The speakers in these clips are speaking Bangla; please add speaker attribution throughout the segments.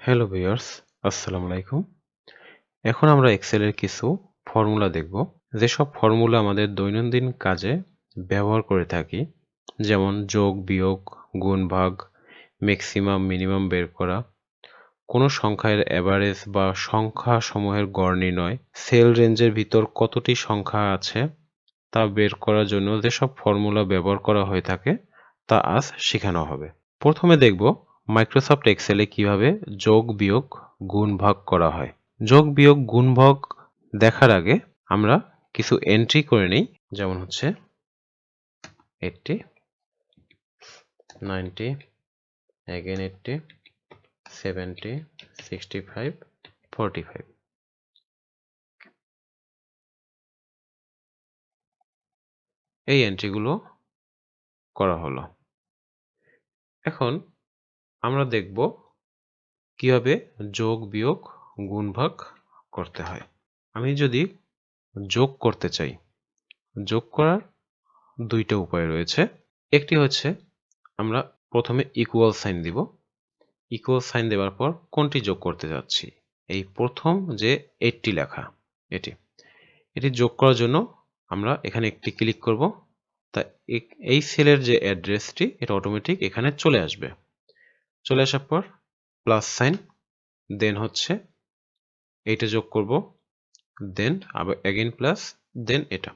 Speaker 1: হ্যালো ভিউয়ার্স, আসসালামু আলাইকুম। এখন আমরা এক্সেলের কিছু ফর্মুলা দেখব। যেসব ফর্মুলা আমাদের দৈনন্দিন কাজে ব্যবহার করে থাকি, যেমন যোগ, বিয়োগ, গুণ, ভাগ, ম্যাক্সিমাম, মিনিমাম বের করা, কোনো সংখ্যার এভারেজ বা সংখ্যা সমূহের গড় নির্ণয়, সেল রেঞ্জের ভিতর কতটি সংখ্যা আছে তা বের করার জন্য যেসব ফর্মুলা ব্যবহার করা হয়ে থাকে তা আজ শেখানো হবে। প্রথমে দেখব মাইক্রোসফট এক্সেলে কিভাবে যোগ, বিয়োগ, গুণ, ভাগ করা হয়। যোগ, বিয়োগ, গুণ, ভাগ দেখার আগে আমরা কিছু এন্ট্রি করে নিই, যেমন হচ্ছে 80, 90, again 80, 70, 65, 45। এই এন্ট্রিগুলো করা হলো। এখন আমরা দেখব কিভাবে যোগ, বিয়োগ, গুণ, ভাগ করতে হয়। আমি যদি যোগ করতে চাই, যোগ করার দুইটা উপায় রয়েছে। একটি হচ্ছে আমরা প্রথমে ইকুয়াল সাইন দিব। ইকুয়াল সাইন দেওয়ার পর কোনটি যোগ করতে যাচ্ছি, এই প্রথম যে 80 লেখা, এটি যোগ করার জন্য আমরা এখানে একটি ক্লিক করব। তা এই সেলের যে অ্যাড্রেসটি এটা অটোমেটিক এখানে চলে আসবে। চলে আসার পর প্লাস সাইন, দেন হচ্ছে এইটা যোগ করব, দেন আবার এগেইন প্লাস, দেন এটা।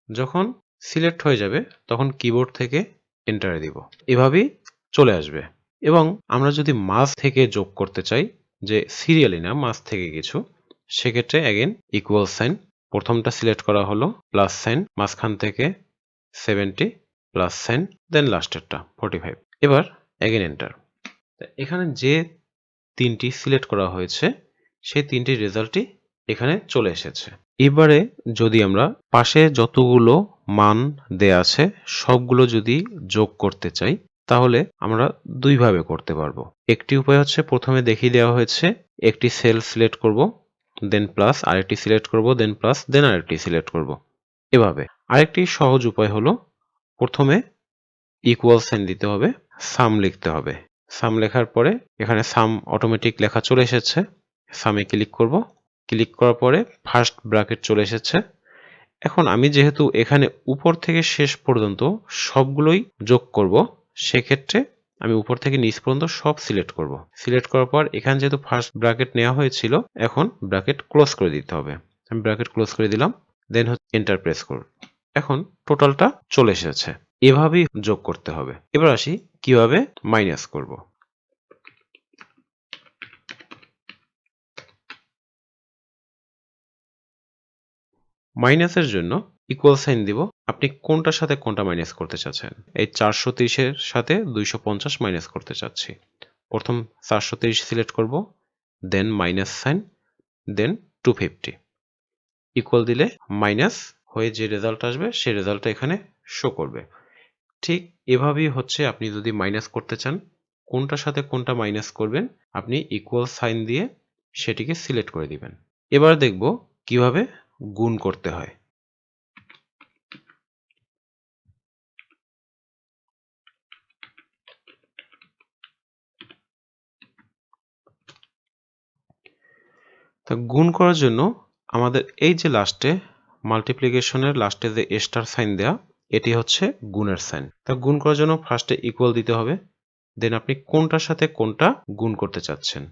Speaker 1: যখন সিলেক্ট হয়ে যাবে তখন কিবোর্ড থেকে এন্টার দিব, এভাবেই চলে আসবে। এবং আমরা যদি মাঝ থেকে যোগ করতে চাই, যে সিরিয়ালি না, মাঝ থেকে কিছু, সেক্ষেত্রে অ্যাগেন ইকুয়াল সাইন, প্রথমটা সিলেক্ট করা হলো, প্লাস সাইন, মাঝখান থেকে 70, প্লাস সাইন, দেন লাস্টেরটা 45। এবার অ্যাগেন এন্টার। এখানে যে তিনটি সিলেক্ট করা হয়েছে সেই তিনটির রেজাল্টই এখানে চলে এসেছে। এবারে যদি আমরা পাশে যতগুলো মান দেয়া আছে সবগুলো যদি যোগ করতে চাই, তাহলে আমরা দুইভাবে করতে পারবো। একটি উপায় হচ্ছে প্রথমে দেখিয়ে দেওয়া হয়েছে, একটি সেল সিলেক্ট করব, দেন প্লাস, আরেকটি সিলেক্ট করব, দেন প্লাস, দেন আরেকটি সিলেক্ট করব, এভাবে। আরেকটি সহজ উপায় হলো প্রথমে ইকুয়াল সাইন দিতে হবে, সাম লিখতে হবে। সাম লেখার পরে এখানে সাম অটোমেটিক লেখা চলে এসেছে, সামে ক্লিক করব। ক্লিক করার পরে ফার্স্ট ব্র্যাকেট চলে এসেছে। এখন আমি যেহেতু এখানে উপর থেকে শেষ পর্যন্ত সবগুলোই যোগ করব, সেক্ষেত্রে আমি উপর থেকে নিচ পর্যন্ত সব সিলেক্ট করব। সিলেক্ট করার পর এখানে যেহেতু ফার্স্ট ব্র্যাকেট নেওয়া হয়েছিল, এখন ব্র্যাকেট ক্লোজ করে দিতে হবে। আমি ব্র্যাকেট ক্লোজ করে দিলাম, দেন এন্টার প্রেস করব। এখন টোটালটা চলে এসেছে। এভাবেই যোগ করতে হবে। এবার আসি কিভাবে মাইনাস করব। মাইনাসের জন্য ইকুয়াল সাইন দিব। আপনি কোনটার সাথে কোনটা মাইনাস করতে চাচ্ছেন? এই 430-এর সাথে 250 মাইনাস করতে চাচ্ছি। প্রথম 430 সিলেক্ট করব, দেন মাইনাস সাইন, দেন 250। ইকুয়াল দিলে মাইনাস হয়ে যে রেজাল্ট আসবে সেই রেজাল্টটা এখানে শো করবে। ঠিক এভাবেই হচ্ছে আপনি যদি মাইনাস করতে চান, কোনটার সাথে কোনটা মাইনাস করবেন আপনি ইকুয়াল সাইন দিয়ে সেটিকে সিলেক্ট করে দিবেন। এবার দেখব কিভাবে গুণ করতে হয়। তা গুণ করার জন্য আমাদের এই যে লাস্টে মাল্টিপ্লিকেশনের লাস্টে যে স্টার সাইন দেয়া, এটি হচ্ছে গুণের সাইন। তা গুণ করার জন্য ফার্স্টে ইকুয়াল দিতে হবে, দেন আপনি কোনটার সাথে কোনটা গুণ করতে চাচ্ছেন।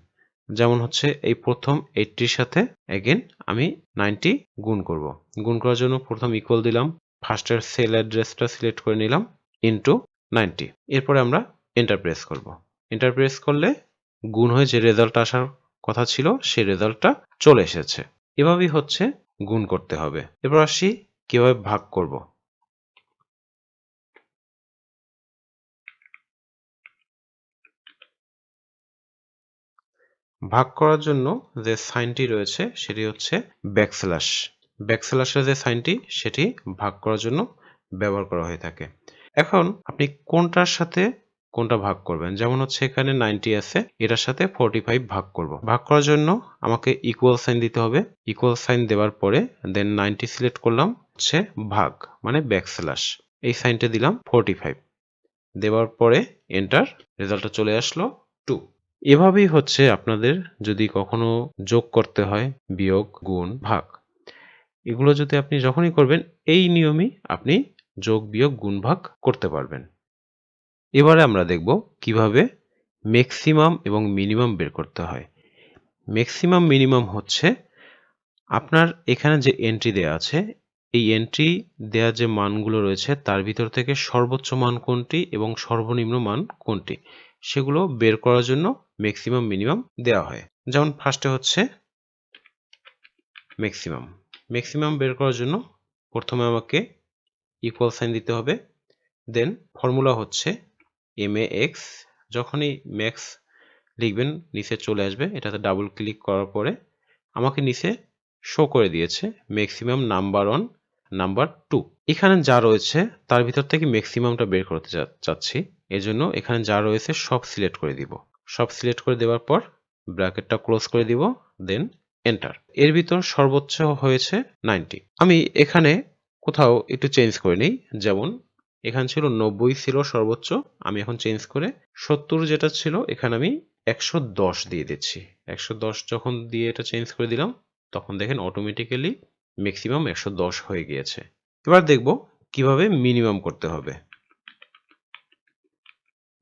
Speaker 1: যেমন হচ্ছে এই প্রথম 80-র সাথে এগেন আমি 90 গুণ করব। গুণ করার জন্য প্রথম ইকুয়াল দিলাম, ফার্স্টের সেল অ্যাড্রেসটা সিলেক্ট করে নিলাম, ইনটু 90। এরপরে আমরা এন্টার প্রেস করব। এন্টার প্রেস করলে গুণ হয়ে যে রেজাল্ট আসার কথা ছিল সেই রেজাল্টটা চলে এসেছে। এভাবেই হচ্ছে গুণ করতে হবে। এবার আসি কিভাবে ভাগ করব। ভাগ করার জন্য যে সাইনটি রয়েছে সেটি হচ্ছে ব্যাকস্ল্যাশ। ব্যাকস্ল্যাশের যে সাইনটি সেটি ভাগ করার জন্য ব্যবহার করা হয়ে থাকে। এখন আপনি কোনটার সাথে কোনটা ভাগ করবেন, যেমন হচ্ছে এখানে 90 আছে, এটার সাথে 45 ভাগ করব। ভাগ করার জন্য আমাকে ইকুয়াল সাইন দিতে হবে। ইকুয়াল সাইন দেওয়ার পরে দেন 90 সিলেক্ট করলাম, হচ্ছে ভাগ মানে ব্যাকস্ল্যাশ, এই সাইনটা দিলাম 45, দেওয়ার পরে এন্টার, রেজাল্টটা চলে আসলো 2। এভাবেই হচ্ছে আপনাদের যদি কখনো যোগ করতে হয়, বিয়োগ, গুণ, ভাগ, এগুলো যদি আপনি যখনই করবেন এই নিয়মেই আপনি যোগ, বিয়োগ, গুণ, ভাগ করতে পারবেন। এবারে আমরা দেখব কিভাবে ম্যাক্সিমাম এবং মিনিমাম বের করতে হয়। ম্যাক্সিমাম, মিনিমাম হচ্ছে আপনার এখানে যে এন্ট্রি দেয়া আছে, এই এন্ট্রি দেয়া যে মানগুলো রয়েছে তার ভিতর থেকে সর্বোচ্চ মান কোনটি এবং সর্বনিম্ন মান কোনটি, সেগুলো বের করার জন্য ম্যাক্সিমাম, মিনিমাম দেওয়া হয়। যেমন ফার্স্টে হচ্ছে ম্যাক্সিমাম। ম্যাক্সিমাম বের করার জন্য প্রথমে আমাকে ইকুয়াল সাইন দিতে হবে। দেন ফর্মুলা হচ্ছে MAX। যখনই ম্যাক্স লিখবেন নিচে চলে আসবে, এটাতে ডাবল ক্লিক করার পরে আমাকে নিচে শো করে দিয়েছে ম্যাক্সিমাম নাম্বার 1, নাম্বার 2। এখানে যা রয়েছে তার ভিতর থেকে ম্যাক্সিমামটা বের করতে চাচ্ছি, এজন্য এখানে যা রয়েছে সব সিলেক্ট করে দিব। সব সিলেক্ট করে দেওয়ার পর ব্র্যাকেটটা ক্লোজ করে দিব, দেন এন্টার। এর ভিতর সর্বোচ্চ হয়েছে 90। আমি এখানে কোথাও একটু চেঞ্জ করে নিই। যেমন এখানে ছিল 90 ছিল সর্বোচ্চ, আমি এখন চেঞ্জ করে 70 যেটা ছিল এখানে আমি 110 দিয়ে দিচ্ছি। 110 যখন দিয়ে এটা চেঞ্জ করে দিলাম তখন দেখেন অটোমেটিক্যালি ম্যাক্সিমাম 110 হয়ে গিয়েছে। এবার দেখব কিভাবে মিনিমাম করতে হবে।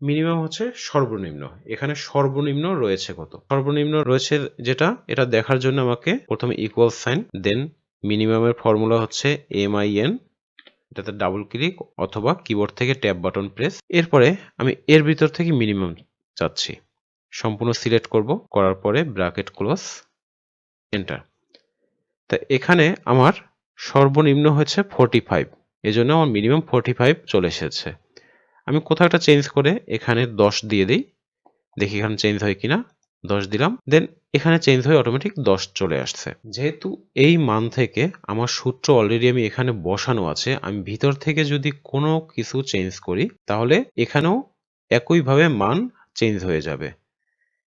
Speaker 1: মিনিমাম হচ্ছে সর্বনিম্ন। এখানে সর্বনিম্ন রয়েছে কত? সর্বনিম্ন রয়েছে যেটা, এটা দেখার জন্য আমাকে প্রথমে ইকুয়াল সাইন, দেন মিনিমামের ফর্মুলা হচ্ছে MIN, এটাতে ডাবল ক্লিক অথবা কিবোর্ড থেকে ট্যাব বাটন প্রেস। এরপরে আমি এর ভিতর থেকে মিনিমাম চাচ্ছি, সম্পূর্ণ সিলেক্ট করব, করার পরে ব্র্যাকেট ক্লোজ, এন্টার। তা এখানে আমার সর্বনিম্ন হচ্ছে 45, এজন্য আমার মিনিমাম 45 চলে এসেছে। আমি কোথাও একটা চেঞ্জ করে এখানে 10 দিয়ে দিই, দেখি এখানে চেঞ্জ হয় কিনা। 10 দিলাম, দেন এখানে চেঞ্জ হয়ে অটোমেটিক 10 চলে আসছে। যেহেতু এই মান থেকে আমার সূত্র অলরেডি আমি এখানে বসানো আছে, আমি ভিতর থেকে যদি কোনো কিছু চেঞ্জ করি তাহলে এখানেও একইভাবে মান চেঞ্জ হয়ে যাবে।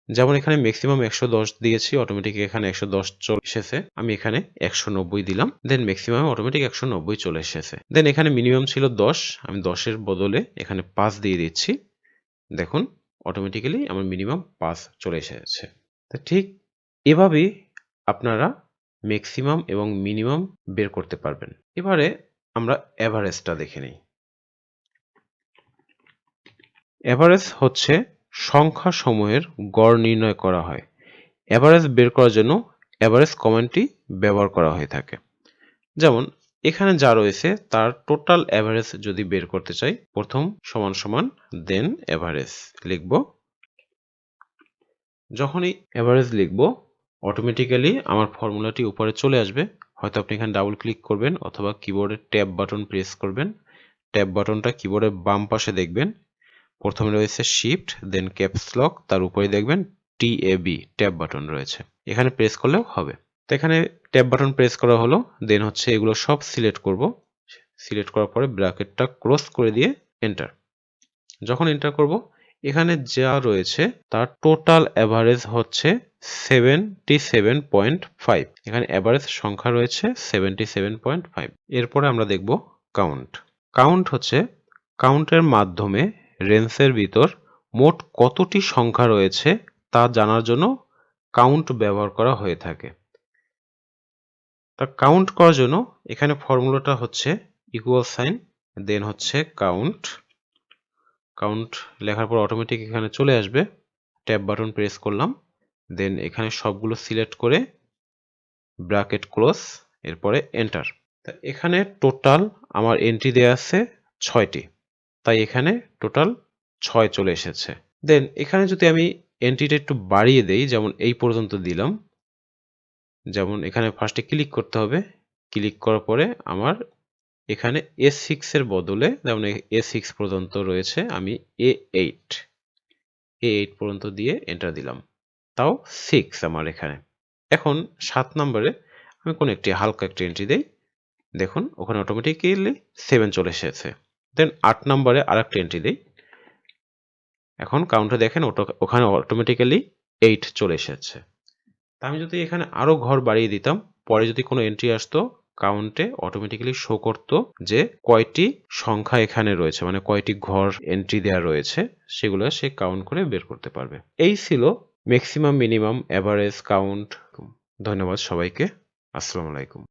Speaker 1: যেমন এখানে ম্যাক্সিমাম 110 দিয়েছি, অটোমেটিক এখানে 110 চলে এসেছে। আমি এখানে 190 দিলাম, দেন ম্যাক্সিমাম অটোমেটিক 190 চলে এসেছে। দেন এখানে মিনিমাম ছিল 10, আমি 10 এর বদলে এখানে 5 দিয়ে দিচ্ছি। দেখুন অটোমেটিক্যালি আমার মিনিমাম 5 চলে এসেছে। তো ঠিক এভাবেই আপনারা ম্যাক্সিমাম এবং মিনিমাম বের করতে পারবেন। এবারে আমরা এভারেজটা দেখে নিই। এভারেজ হচ্ছে সংখ্যা সমূহের গড় নির্ণয় করা হয়। এভারেজ বের করার জন্য এভারেজ কমান্ডটি ব্যবহার করা হয়ে থাকে। যেমন এখানে যা রয়েছে তার টোটাল এভারেজ যদি বের করতে চাই, প্রথম সমান সমান দেন এভারেজ লিখব। যখনই এভারেজ লিখব অটোমেটিক্যালি আমার ফর্মুলাটি উপরে চলে আসবে। হয়তো আপনি এখানে ডাবল ক্লিক করবেন অথবা কিবোর্ডের ট্যাব বাটন প্রেস করবেন। ট্যাব বাটনটা কিবোর্ডের বাম পাশে দেখবেন, প্রথমে রয়েছে শিফট, দেন ক্যাপস লক, তার উপরে দেখবেন TAB ট্যাব বাটন রয়েছে, এখানে প্রেস করলেও হবে। তো এখানে ট্যাব বাটন প্রেস করা হলো, দেন হচ্ছে এগুলো সব সিলেক্ট করব। সিলেক্ট করার পরে ব্র্যাকেটটা ক্লোজ করে দিয়ে এন্টার। যখন এন্টার করব এখানে যা রয়েছে তার টোটাল এভারেজ হচ্ছে 77.5। এখানে এভারেজ সংখ্যা রয়েছে 77.5। এরপরে আমরা দেখব কাউন্ট। কাউন্ট হচ্ছে কাউন্টের মাধ্যমে রেঞ্জের ভিতর মোট কতটি সংখ্যা রয়েছে তা জানার জন্য কাউন্ট ব্যবহার করা হয়ে থাকে। তা কাউন্ট করার জন্য এখানে ফর্মুলাটা হচ্ছে ইকুয়াল সাইন, দেন হচ্ছে কাউন্ট। কাউন্ট লেখার পর অটোমেটিক এখানে চলে আসবে, ট্যাব বাটন প্রেস করলাম, দেন এখানে সবগুলো সিলেক্ট করে ব্র্যাকেট ক্লোজ, এরপরে এন্টার। তা এখানে টোটাল আমার এন্ট্রি দেয়া আছে 6টি, তাই এখানে টোটাল 6 চলে এসেছে। দেন এখানে যদি আমি এন্ট্রিটা একটু বাড়িয়ে দেই, যেমন এই পর্যন্ত দিলাম, যেমন এখানে ফার্স্টে ক্লিক করতে হবে, ক্লিক করার পরে আমার এখানে A6 এর বদলে, যেমন A6 পর্যন্ত রয়েছে, আমি A8 পর্যন্ত দিয়ে এন্টার দিলাম, তাও 6 আমার এখানে। এখন 7 নম্বরে আমি কোনো একটি হালকা একটি এন্ট্রি দেই, দেখুন ওখানে অটোমেটিক্যালি 7 চলে এসেছে। দেন 8 নম্বরে আরেকটা এন্ট্রি দেই, এখন কাউন্টে দেখেন ওখানে অটোমেটিক্যালি 8 চলে এসেছে। তা আমি যদি এখানে আরো ঘর বাড়িয়ে দিতাম, পরে যদি কোনো এন্ট্রি আসতো কাউন্টে অটোমেটিক্যালি শো করত যে কয়টি সংখ্যা এখানে রয়েছে, মানে কয়টি ঘর এন্ট্রি দেয়া রয়েছে, সেগুলো সে কাউন্ট করে বের করতে পারবে। এই ছিল ম্যাক্সিমাম, মিনিমাম, এভারেজ কাউন্ট। ধন্যবাদ সবাইকে। আসসালামু আলাইকুম।